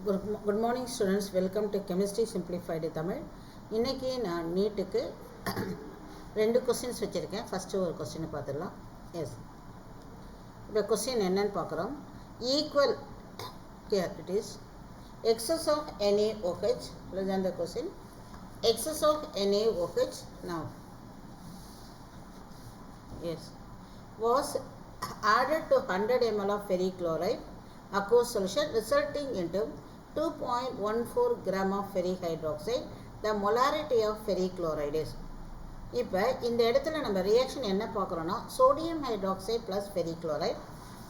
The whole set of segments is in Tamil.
Good morning students, welcome to Chemistry Simplified Tamil. இன்னைக்கு நான் நீட்டுக்கு ரெண்டு क्वेश्चंस வச்சிருக்கேன். ஃபர்ஸ்ட் ஒரு क्वेश्चन பார்த்துடலாம். எஸ், இந்த क्वेश्चन என்னன்னு பார்க்குறோம். Equal here it is excess of NaOH less than the question excess of NaOH now yes was added to 100 ml of ferric chloride aqueous solution resulting into 2.14 gram of ferric hydroxide. The molarity of ferric chloride is. இப்போ இந்த இடத்துல நம்ம ரியாக்ஷன் என்ன பார்க்குறோன்னா sodium hydroxide plus ferric chloride.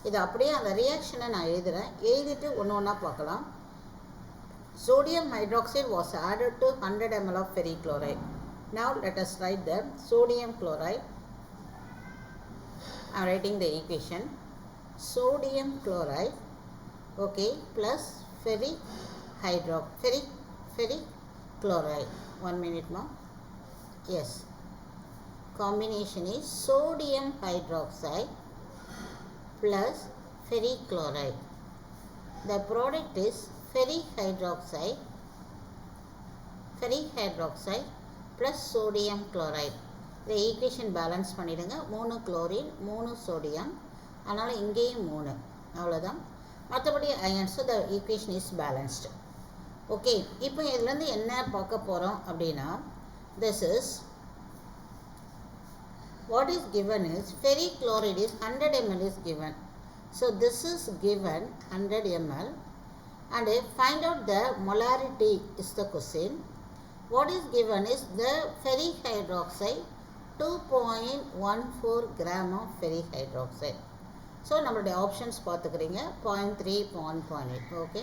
இது அப்படியே அந்த ரியாக்ஷனை நான் எழுதுகிறேன், எழுதிட்டு ஒன்று ஒன்றா பார்க்கலாம். Sodium hydroxide was added to 100 ml of ferric chloride. Now let us write the sodium chloride. I am writing the equation. Sodium chloride, okay, plus ferric chloride. 1 minute more. Yes, combination is sodium hydroxide plus ferric chloride. The product is ferric hydroxide plus sodium chloride. இந்த ஈக்குவேஷன் பேலன்ஸ் பண்ணிடுங்க. 3 குளோரின் 3 சோடியம், அதனால் இங்கேயும் 3, அவ்வளோதான். மற்றபடி ions the equation is balanced. Okay, இப்போ இதுலேருந்து என்ன பார்க்க போகிறோம் அப்படின்னா, this is what is given is ferric chloride is 100 ml is given. So this is given 100 ml and find out the molarity is the question. What is given is the ferric hydroxide 2.14 gram of ferric hydroxide. So நம்மளுடைய ஆப்ஷன்ஸ் பார்த்துக்கிறீங்க 0.3 0.8. ஓகே,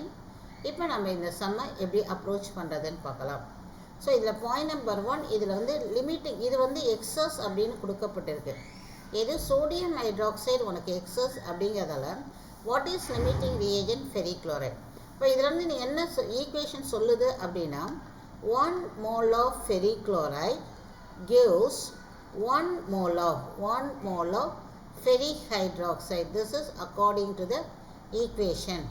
இப்போ நம்ம இந்த சம்மை எப்படி அப்ரோச் பண்ணுறதுன்னு பார்க்கலாம். ஸோ இதில் பாயிண்ட் நம்பர் 1, இதில் வந்து லிமிட்டிங், இது வந்து எக்ஸஸ் அப்படின்னு கொடுக்கப்பட்டிருக்கு. எது சோடியம் ஹைட்ராக்சைடு உனக்கு எக்ஸஸ் அப்படிங்கிறதால what is limiting reagent ferric chloride. இப்போ இதில் வந்து நீ என்ன ஈக்குவேஷன் சொல்லுது அப்படின்னா 1 mole of ferric chloride gives 1 mole of ferric hydroxide. This is according to the equation.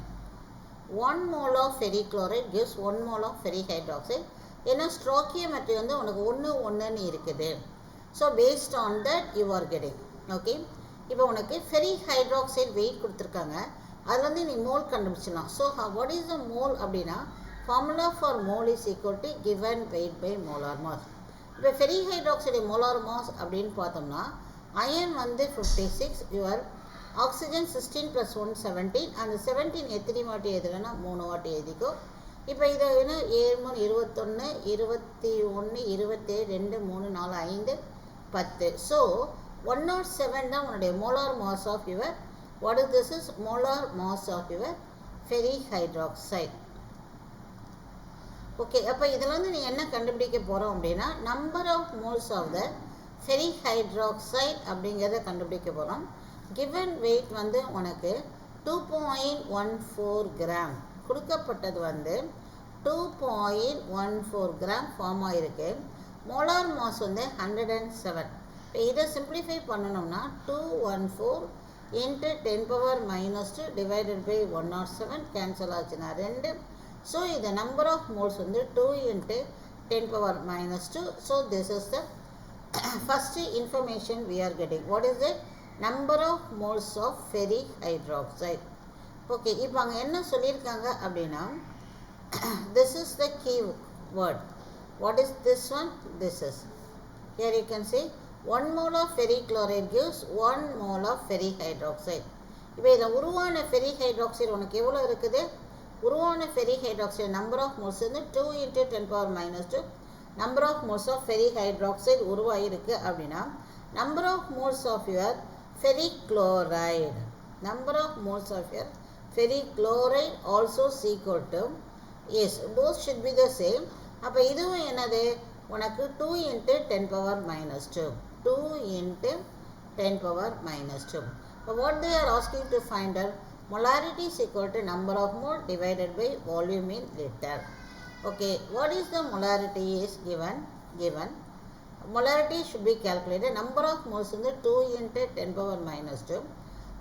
1 mole of ferric chloride gives 1 mole of ferric hydroxide. ஏன்னா ஸ்ட்ரோக்கியோமெட்ரி வந்து உனக்கு 1 இருக்குது. So based on that you are getting. Okay, இப்போ உனக்கு ஃபெரிக் ஹைட்ராக்சைடு வெயிட் கொடுத்துருக்காங்க, அது வந்து நீ மோல் கண்டுபிடிச்சிடலாம். So what is the mole அப்படின்னா formula for mole is equal to given weight by molar mass. இப்போ ஃபெரிக் ஹைட்ராக்சைடு மோலார் மாஸ் அப்படின்னு பார்த்தோம்னா அயன் வந்து 56, யுவர் ஆக்சிஜன் 16 + 1 17, அந்த 17 எத்தனை வாட்டி எழுதுலன்னா 3 வாட்டி எழுதிக்கோ. இப்போ இதை என்ன 7 3 21 21 27 2 3 4 5 10. ஸோ 107 தான் உன்னுடைய molar mass of your what is this is molar mass of your ferric hydroxide. Okay, அப்போ இதில் வந்து நீ என்ன கண்டுபிடிக்க போகிறோம் அப்படின்னா number of moles of the ferric hydroxide அப்படிங்கிறத கண்டுபிடிக்க போகிறோம். கிவன் வெயிட் வந்து உனக்கு 2.14 கிராம் கொடுக்கப்பட்டது வந்து 2.14 கிராம் ஃபார்ம் ஆகிருக்கு. மோலார் மாஸ் வந்து 107. இப்போ இதை சிம்பிளிஃபை பண்ணணும்னா 214 × 10⁻² டிவைடட் பை 107 கேன்சல் ஆச்சுன்னா 2. ஸோ இந்த நம்பர் ஆஃப் மோல்ஸ் வந்து 2 × 10⁻². So this is the first information we are getting. What is the number of moles of ferric hydroxide? Okay, இப்போ அங்கே என்ன சொல்லியிருக்காங்க அப்படின்னா this is the key word. What is this one? This is here you can see 1 mole of ferric chloride gives 1 mole of ferric hydroxide. இப்போ இதில் உருவான ferric hydroxide உனக்கு எவ்வளோ இருக்குது? உருவான ferric hydroxide number of moles வந்து 2 × 10⁻². Number of moles of ferric hydroxide உருவாகிருக்கு அப்படின்னா number of moles of your ferric chloride, number of moles of your ferric chloride also equal to as both should be the same. அப்போ இதுவும் என்னது உனக்கு 2 × 10⁻². 2 × 10⁻². இப்போ what they are asking to find out molarity is equal to number of mole divided by volume in liter. Okay, what is the molarity is given. Molarity should be calculated. Number of moles in the 2 × 10⁻².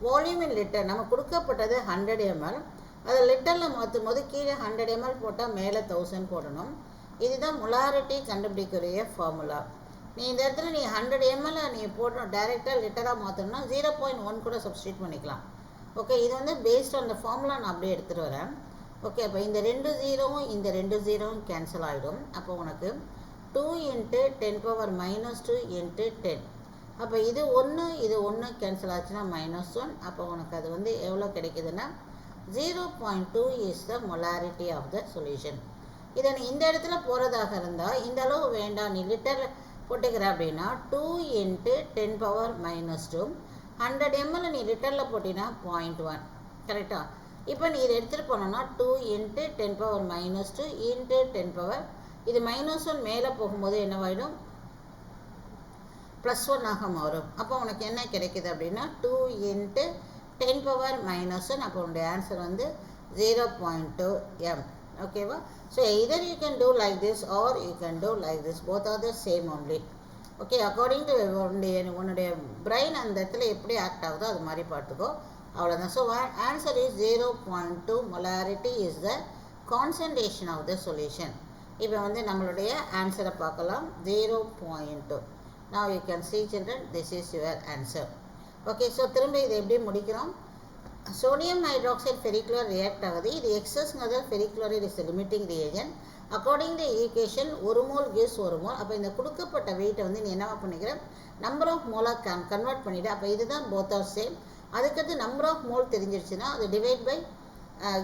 Volume in liter நம்ம கொடுக்கப்பட்டது 100 ml. அதை லிட்டரில் மாற்றும் போது கீழே 100 ml போட்டால் மேலே 1000 போடணும். இதுதான் மொலாரிட்டி கண்டுபிடிக்கக்கூடிய ஃபார்முலா. நீ இந்த இடத்துல நீ 100 ml நீ போடணும், டைரெக்டாக லிட்டராக மாற்றணும்னா 0.1 கூட சப்ஸ்டியூட் பண்ணிக்கலாம். ஓகே, இது வந்து பேஸ்ட் ஆன் த ஃபார்முலா நான் அப்படியே எடுத்துகிட்டு வரேன். ஓகே, அப்போ இந்த 2 0வும் இந்த 2 0வும் கேன்சல் ஆகிடும். அப்போ உனக்கு 2 × 10⁻² × 10. அப்போ இது 1 கேன்சல் ஆச்சுன்னா -1. அப்போ உனக்கு அது வந்து எவ்வளோ கிடைக்குதுன்னா 0.2 is the molarity of the solution. இதை நீ இந்த இடத்துல போகிறதாக இருந்தால் இந்த அளவு வேண்டாம், நீ லிட்டர் போட்டுக்கிற அப்படின்னா 2 × 10⁻². 100 ml நீ லிட்டரில் போட்டினா 0.1. கரெக்டாக? இப்போ நீ இதை எடுத்துகிட்டு போனோன்னா 2 × 10⁻² × 10 இது -1 மேலே போகும்போது என்னவாயிடும், +1 ஆக மாறும். அப்போ உனக்கு என்ன கிடைக்குது அப்படின்னா 2 × 10⁻⁻1. அப்போ உன்னுடைய ஆன்சர் வந்து 0.2 m. ஓகேவா? So either you can do like this or you can do like this, both are the same only. Okay, according to உன்னுடைய பிரெயின் அந்த இடத்துல எப்படி ஆக்ட் ஆகுதோ அது மாதிரி பார்த்துக்கோ, அவ்வளோதான். So answer is 0.2. Molarity is the concentration of the solution. இப்போ வந்து நம்மளுடைய ஆன்சரை பார்க்கலாம், 0.2. Now you can see children, this is your answer. Okay, so திரும்ப இதை எப்படி முடிக்கிறோம், சோடியம் ஹைட்ராக்சைடு ஃபெரிக்ளோரைடு ரியாக்ட் ஆகுது. இது எக்ஸஸ்ங்கிறது ferric chloride is limiting reagent. According to equation 1 mole gives 1 mole. அப்போ இந்த கொடுக்கப்பட்ட வெயிட்டை வந்து நீ என்னவா பண்ணிக்கிற, நம்பர் ஆஃப் மோலாக கன்வெர்ட் பண்ணிவிடு. அப்போ இதுதான் போத் ஆர் சேம். அதுக்கடுத்து நம்பர் ஆஃப் மோல் தெரிஞ்சிருச்சுன்னா அது divide by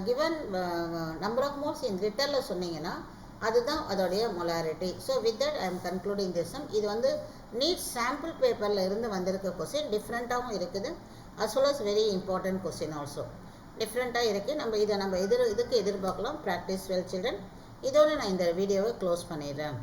given number of moles in லிட்டரில் சொன்னீங்கன்னா அதுதான் அதோடைய மொலாரிட்டி. So with that I am concluding this sum. இது வந்து நீட் சாம்பிள் பேப்பரில் இருந்து வந்திருக்க கொஸ்டின் டிஃப்ரெண்ட்டாகவும் இருக்குது, as well as very important question also டிஃப்ரெண்ட்டாக இருக்குது. நம்ம இதுக்கு எதிர்பார்க்கலாம். Practice well children. இதோடு நான் இந்த வீடியோவை க்ளோஸ் பண்ணிடுறேன்.